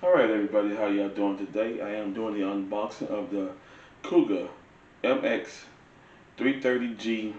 Alright everybody, how y'all doing today? I am doing the unboxing of the Cougar MX 330G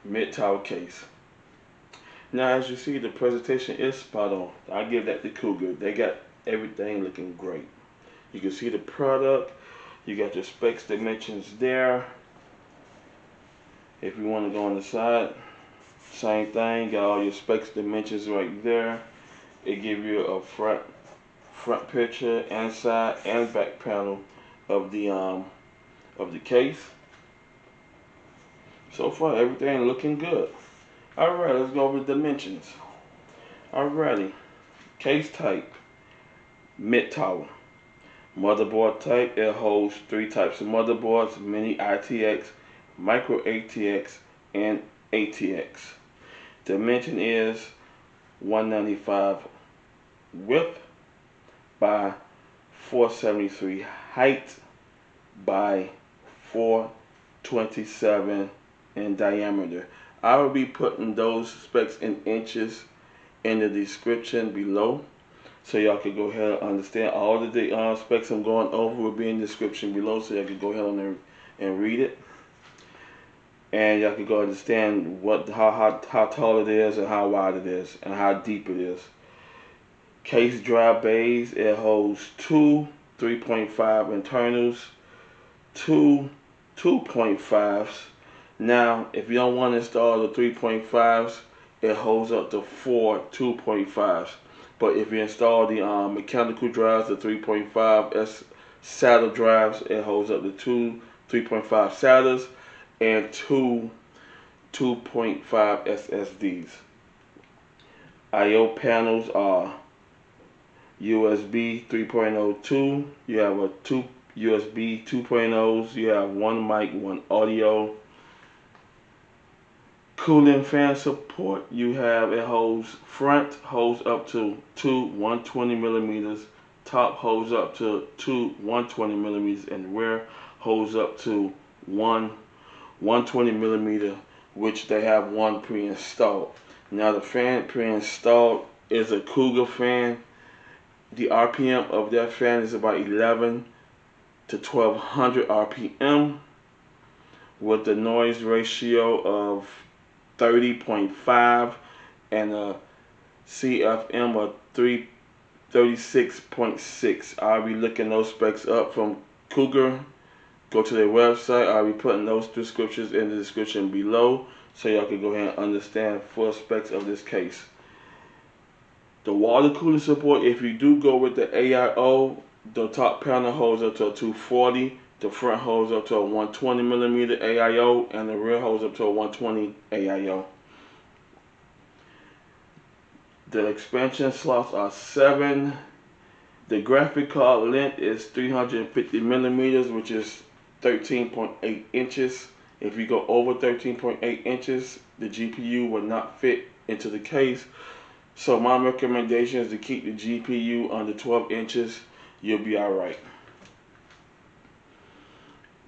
mid-tower case. Now as you see, the presentation is spot on. I give that to Cougar. They got everything looking great. You can see the product, you got your specs dimensions there. If you want to go on the side, same thing, got all your specs dimensions right there. It gives you a front picture and side and back panel of the case. So far everything looking good. Alright, let's go over the dimensions. Alrighty, case type, mid tower. Motherboard type, it holds 3 types of motherboards: mini ITX, micro ATX, and ATX. Dimension is 195 width by 473 height by 427 in diameter. I will be putting those specs in inches in the description below, so y'all can go ahead and understand. All of the specs I'm going over will be in the description below, so y'all can go ahead and read it, and y'all can go understand how tall it is and how wide it is and how deep it is. Case drive bays, it holds 2 3.5 internals, 2 2.5s. Now, if you don't want to install the 3.5s, it holds up to 4 2.5s. But if you install the mechanical drives, the 3.5 SATA drives, it holds up to 2 3.5 SATAs and 2 2.5 SSDs. I/O panels are USB 3.02. You have a 2 USB 2.0s. You have 1 mic, 1 audio. Cooling fan support. You have, it holds, front holds up to 2 120 millimeters. Top holds up to 2 120 millimeters, and rear holds up to 1 120 millimeter, which they have one pre-installed. Now the fan pre-installed is a Cougar fan. The RPM of that fan is about 11 to 1200 RPM with the noise ratio of 30.5 and a CFM of 336.6. I'll be looking those specs up from Cougar. Go to their website. I'll be putting those descriptions in the description below, so y'all can go ahead and understand full specs of this case. The water cooling support, if you do go with the AIO, the top panel holds up to a 240, the front holds up to a 120 millimeter AIO, and the rear holds up to a 120 AIO. The expansion slots are 7. The graphic card length is 350 millimeters, which is 13.8 inches. If you go over 13.8 inches, the GPU will not fit into the case. So my recommendation is to keep the GPU under 12 inches. You'll be alright.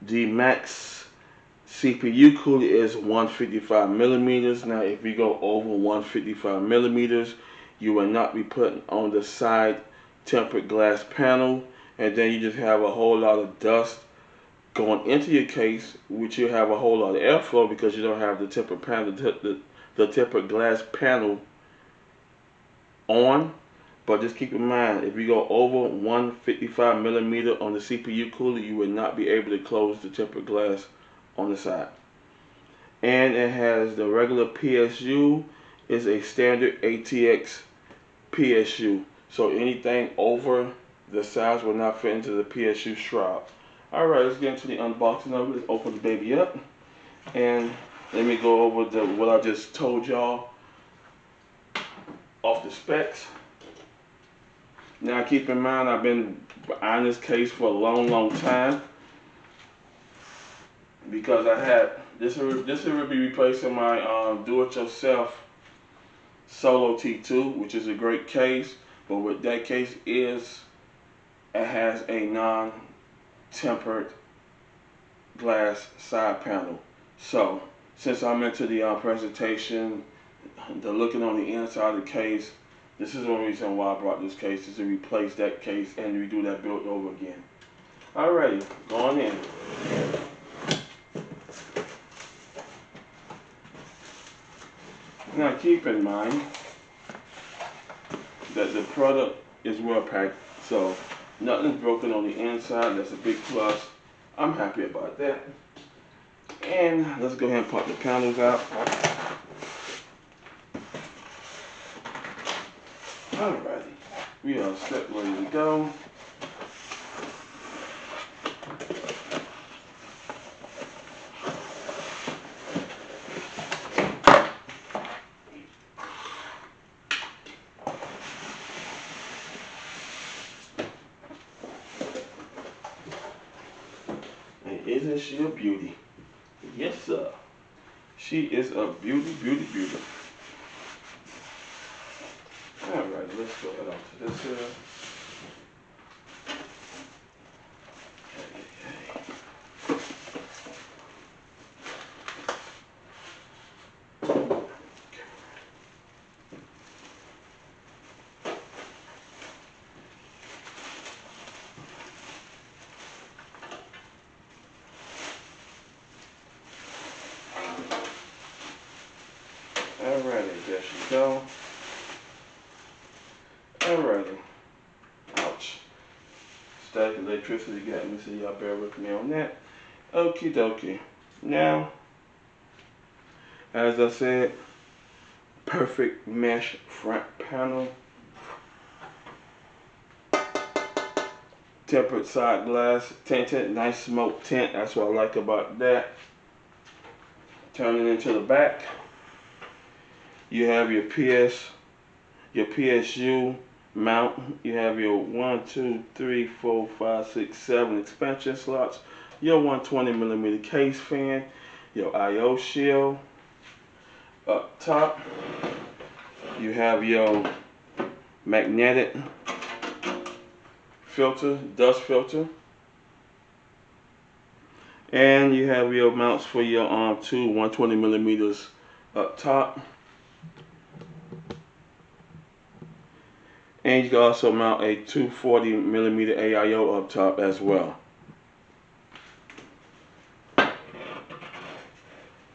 The max CPU cooler is 155 millimeters. Now if you go over 155 millimeters, you will not be putting on the side tempered glass panel, and then you just have a whole lot of dust going into your case, which you have a whole lot of airflow because you don't have the tempered panel, the tempered glass panel on. But just keep in mind, if you go over 155 millimeter on the CPU cooler, you will not be able to close the tempered glass on the side. And it has the regular PSU, is a standard ATX PSU. So anything over the size will not fit into the PSU shroud. Alright, let's get into the unboxing of it. Let's open the baby up, and let me go over what I just told y'all off the specs. Now keep in mind, I've been eyeing this case for a long time, because I had this will be replacing my do-it-yourself Solo T2, which is a great case. But what that case is, it has a non-tempered glass side panel. So since I'm into the presentation, the looking on the inside of the case, This is one reason why I brought this case, is to replace that case and redo that build over again. Alrighty, going in. Now keep in mind that the product is well packed, so nothing's broken on the inside. That's a big plus. I'm happy about that. And let's go ahead and pop the panels out. Alrighty, we are set, ready to go. And isn't she a beauty? Yes, sir. She is a beauty, beauty, beauty. Alright, let's go ahead on to this here. Alrighty, there she go. Alrighty. Ouch. Static electricity got me, so y'all bear with me on that. Okie dokie. Now, as I said, perfect mesh front panel. Tempered side glass, tinted, nice smoke tint. That's what I like about that. Turning into the back. You have your PSU mount. You have your 1, 2, 3, 4, 5, 6, 7 expansion slots. Your 120mm case fan. Your I/O shield. Up top, you have your magnetic filter, dust filter. And you have your mounts for your two 120mm up top. And you can also mount a 240mm AIO up top as well.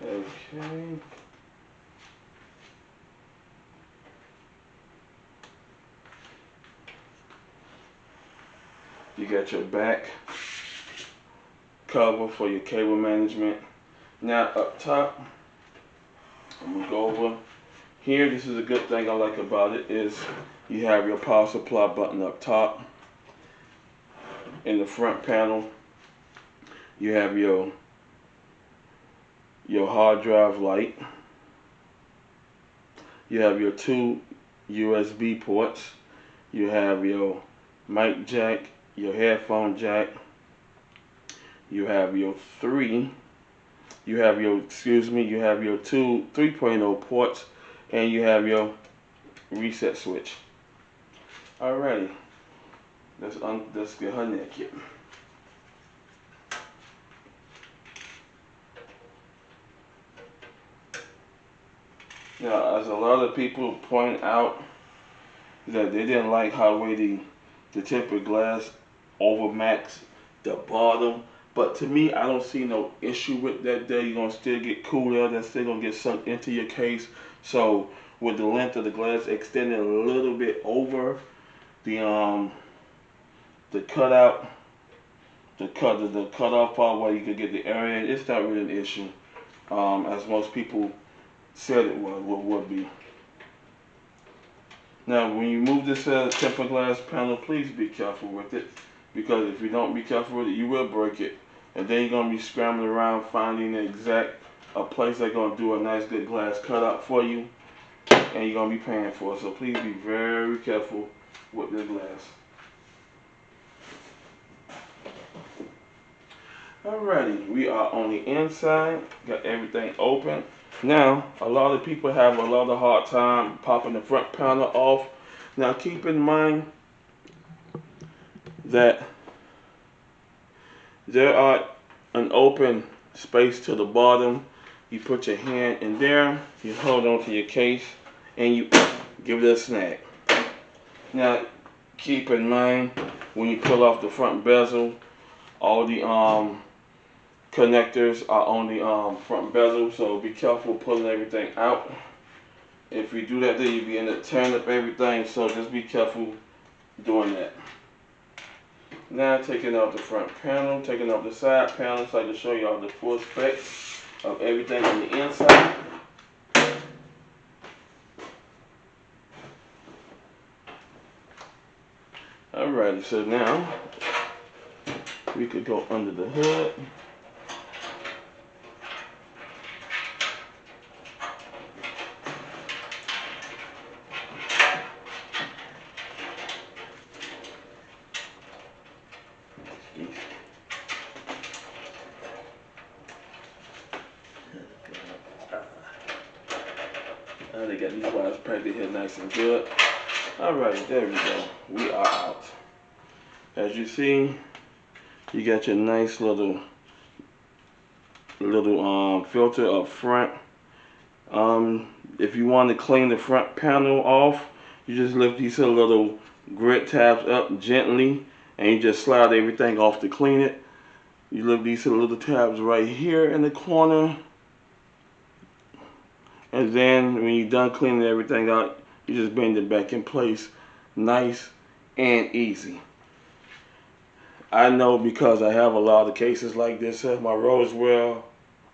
Okay. You got your back cover for your cable management. Now up top, I'm gonna go over here. This is a good thing I like about it, is you have your power supply button up top. In the front panel, you have your hard drive light. You have your 2 USB ports. You have your mic jack, your headphone jack. You have your you have your 2 3.0 ports, and you have your reset switch. Alrighty, let's get her naked. Now, as a lot of people point out that they didn't like how the tempered glass overmaxed the bottom, but to me, I don't see no issue with that there. You're gonna still get cool air that's still gonna get sucked into your case. So with the length of the glass extending a little bit over the cutout, the cutoff part where you could get the air in, it's not really an issue, as most people said it would be. Now, when you move this tempered glass panel, please be careful with it, because if you don't be careful with it, you will break it, and then you're gonna be scrambling around finding the exact place that's gonna do a nice good glass cutout for you, and you're gonna be paying for it. So please be very careful with this glass. Alrighty, we are on the inside, got everything open. Now, a lot of people have a lot of hard time popping the front panel off. Now, keep in mind that there are an open space to the bottom. You put your hand in there, you hold on to your case, and you give it a snag. Now, keep in mind when you pull off the front bezel, all the connectors are on the front bezel, so be careful pulling everything out. If you do that, then you'll be in the tearing up everything, so just be careful doing that. Now taking out the front panel, taking out the side panel, so I can show you all the full specs of everything on the inside. Alrighty, so now we could go under the hood. They got these wires packed in here nice and good. Alright, there we go. We are out. As you see, you got your nice little filter up front. If you want to clean the front panel off, you just lift these little grit tabs up gently and you just slide everything off to clean it. You lift these little tabs right here in the corner, and then when you're done cleaning everything out, you just bend it back in place, nice and easy. I know because I have a lot of cases like this. My Roswell,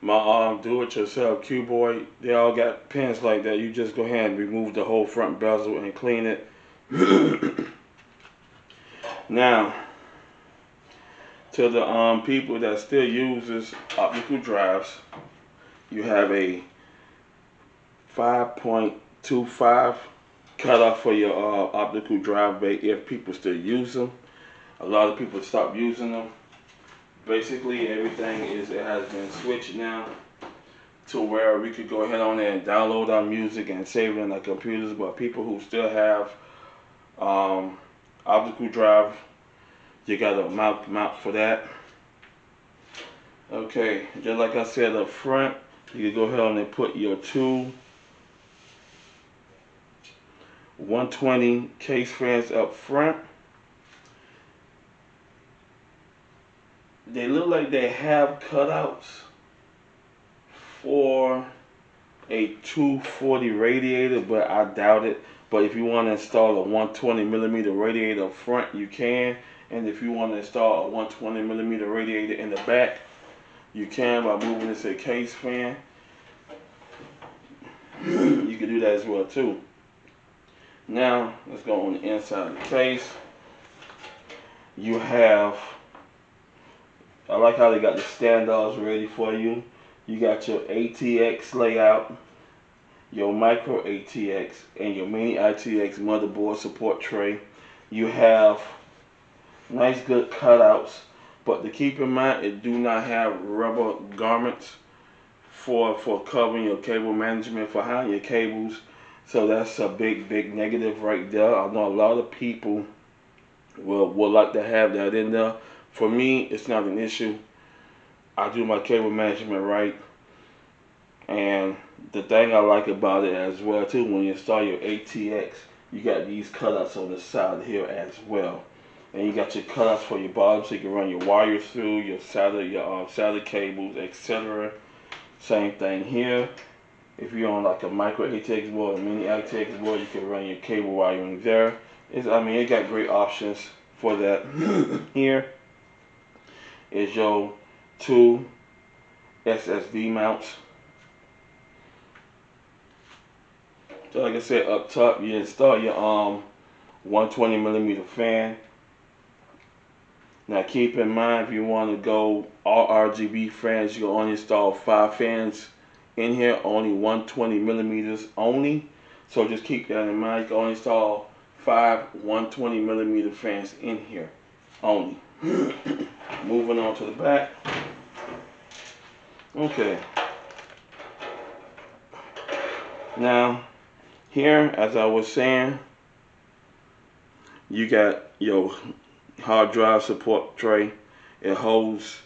my do-it-yourself cuboid, they all got pins like that. You just go ahead and remove the whole front bezel and clean it. Now, to the people that still uses optical drives, you have a 5.25 cutoff for your optical drive bay if people still use them. A lot of people stop using them. Basically, everything it has been switched now to where we could go ahead on there and download our music and save it in our computers. But people who still have optical drive, you got a mount for that. Okay, just like I said up front, you can go ahead on and put your two 120 case fans up front. They look like they have cutouts for a 240 radiator, but I doubt it. But if you want to install a 120mm radiator up front, you can. And if you want to install a 120mm radiator in the back, you can by moving this a case fan. You can do that as well too. Now, let's go on the inside of the case. You have, I like how they got the standoffs ready for you. You got your ATX layout, your micro ATX, and your mini ITX motherboard support tray. You have nice good cutouts, but to keep in mind, it do not have rubber garments for covering your cable management for hiding your cables. So that's a big negative right there. I know a lot of people will like to have that in there. For me, it's not an issue. I do my cable management right. And the thing I like about it as well too, when you install your ATX, you got these cutouts on the side here as well. And you got your cutouts for your bottom so you can run your wires through, your SATA cables, etc. Same thing here. If you're on like a micro ATX board, a mini ATX board, you can run your cable wiring there. It got great options for that. Here is your two SSD mounts. So like I said, up top you install your 120mm fan. Now keep in mind, if you want to go all RGB fans, you can only install 5 fans in here, only 120mm only. So just keep that in mind. You can only install 5 120mm fans in here only. Moving on to the back. Okay. Now here, as I was saying, you got your hard drive support tray. It holds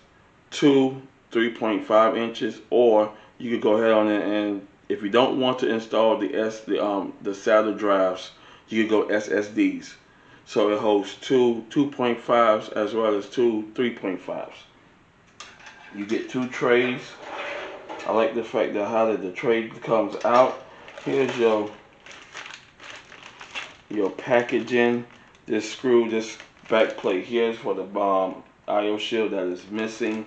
two 3.5 inches, or you could go ahead on it, and if you don't want to install the SATA drives, You could go SSDs. So it holds two 2.5s as well as two 3.5s. You get two trays. I like the fact that how the tray comes out. Here's your packaging. This screw, this back plate here is for the I/O shield that is missing.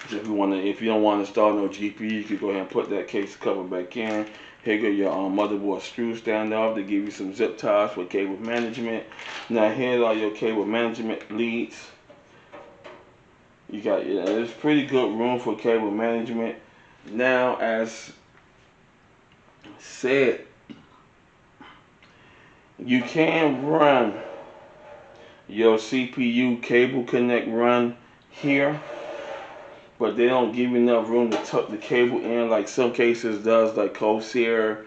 So if you don't want to install no GPU, you can go ahead and put that case cover back in. Here go your motherboard screw standoff. They give you some zip ties for cable management. Now here's all your cable management leads. You got there's pretty good room for cable management. Now, as said, you can run your CPU cable connect run here, but they don't give you enough room to tuck the cable in like some cases does, like Corsair,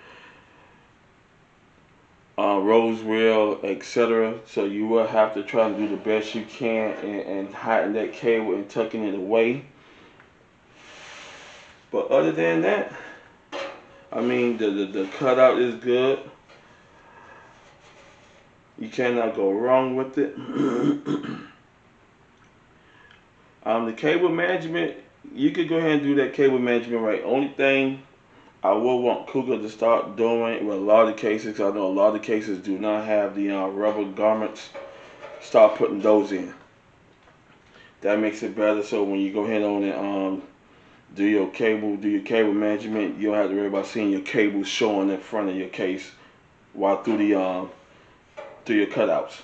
Rosewell, etc. So you will have to try to do the best you can and hiding that cable and tucking it away. But other than that, I mean, the cutout is good. You cannot go wrong with it. The cable management, you could go ahead and do that cable management right. Only thing I will want Cougar to start doing with a lot of cases, I know a lot of cases do not have the rubber garments, start putting those in. That makes it better, so when you go ahead on and do your cable management, you don't have to worry about seeing your cables showing in front of your case while through your cutouts.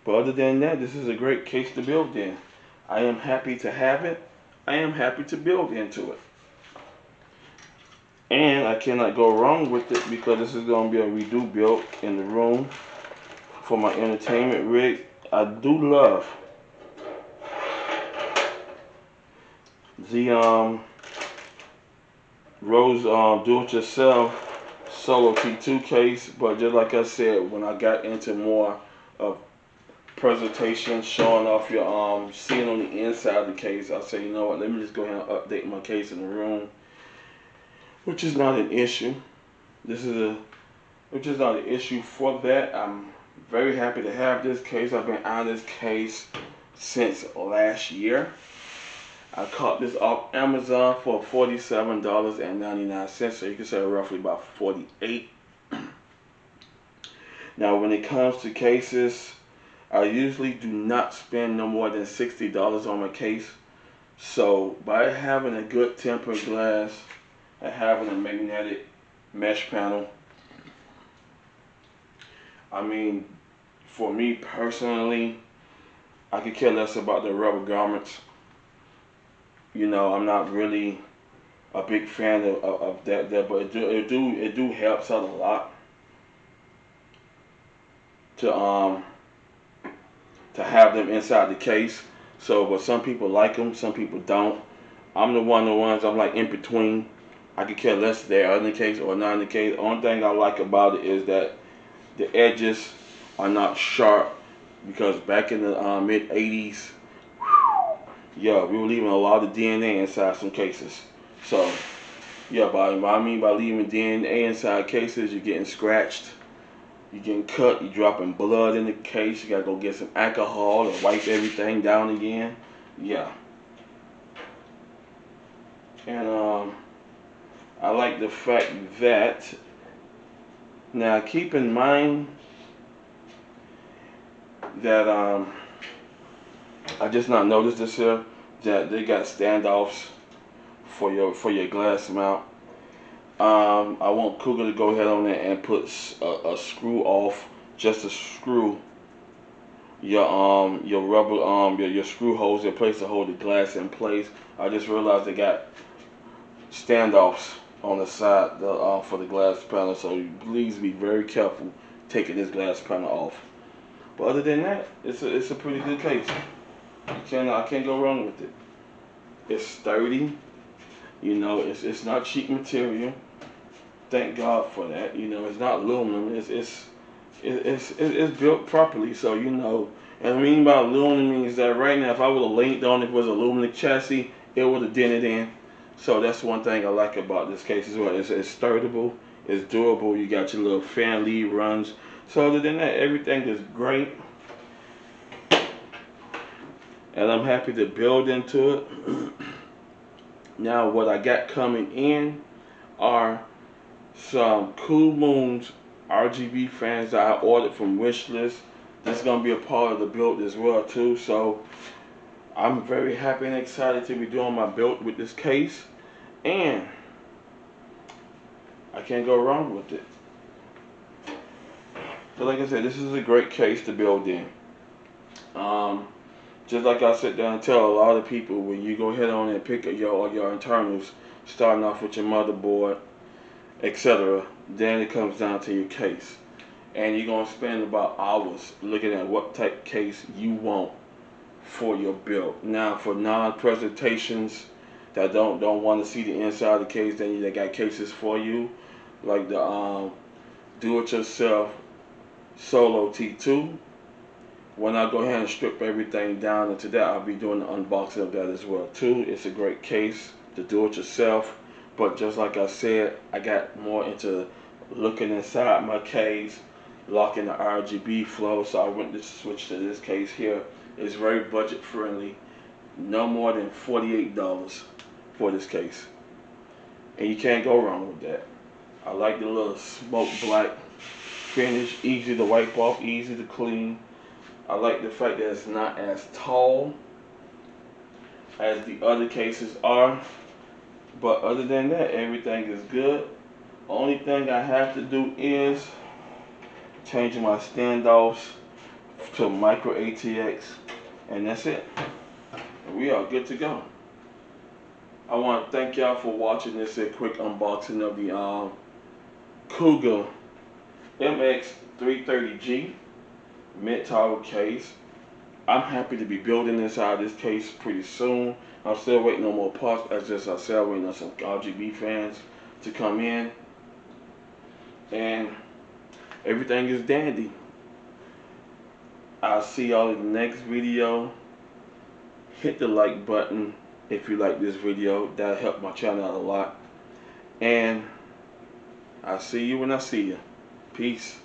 But other than that, this is a great case to build in. I am happy to have it. I am happy to build into it. And I cannot go wrong with it because this is going to be a redo build in the room for my entertainment rig. I do love the Rose do-it-yourself Solo T2 case, but just like I said, when I got into more of presentation, showing off your seeing on the inside of the case, I say, you know what, let me just go ahead and update my case in the room, which is not an issue. Which is not an issue for that. I'm very happy to have this case. I've been on this case since last year. I caught this off Amazon for $47.99, so you can say roughly about $48. Now, when it comes to cases, I usually do not spend no more than $60 on my case. So by having a good tempered glass and having a magnetic mesh panel, I mean, for me personally, I could care less about the rubber garments. You know, I'm not really a big fan of that, but it do helps out a lot to have them inside the case. So, but some people like them, some people don't. I'm I'm like in between. I could care less if they're in the case or not in the case. The only thing I like about it is that the edges are not sharp, because back in the mid 80s, yeah, we were leaving a lot of DNA inside some cases. So, yeah, by leaving DNA inside cases, you're getting scratched, you're getting cut, you're dropping blood in the case, you gotta go get some alcohol and wipe everything down again. Yeah. And I like the fact that, now keep in mind that I just not noticed this here, that they got standoffs for your glass mount. I want Cougar to go ahead on there and put a screw off, just to screw your rubber your screw holes in place to hold the glass in place. I just realized they got standoffs on the side for the glass panel, so please be very careful taking this glass panel off. But other than that, it's a pretty good case. I can't go wrong with it. It's sturdy. You know, it's not cheap material. Thank God for that. You know, it's not aluminum. It's built properly. So, you know, and what I mean by aluminum means that right now, if I would have leaned on it was aluminum chassis, it would have dented in. So that's one thing I like about this case as well. It's sturdyable. It's durable. You got your little fan lead runs. So other than that, everything is great. And I'm happy to build into it. Now what I got coming in are some Cool Moons RGB fans that I ordered from Wishlist. That's going to be a part of the build as well too. So I'm very happy and excited to be doing my build with this case. And I can't go wrong with it. So like I said, this is a great case to build in. Just like I sit down and tell a lot of people, when you go ahead on and pick up your internals, starting off with your motherboard, etc., then it comes down to your case. And you're going to spend about hours looking at what type case you want for your build. Now for non-presentations that don't want to see the inside of the case, then they got cases for you, like the do-it-yourself Solo T2. When I go ahead and strip everything down into that, I'll be doing the unboxing of that as well too. It's a great case to do it yourself, but just like I said, I got more into looking inside my case, locking the RGB flow, so I went to switch to this case here. It's very budget friendly, no more than $48 for this case, and you can't go wrong with that. I like the little smoke black finish, easy to wipe off, easy to clean. I like the fact that it's not as tall as the other cases are, but other than that, everything is good. Only thing I have to do is change my standoffs to micro ATX, and that's it. We are good to go. I want to thank y'all for watching this quick unboxing of the Cougar MX 330G mid-tower case. I'm happy to be building inside this case pretty soon. I'm still waiting on more parts. As just I said, I'm waiting on some RGB fans to come in, and everything is dandy. I'll see y'all in the next video. Hit the like button if you like this video. That'll help my channel out a lot. And I'll see you when I see you. Peace.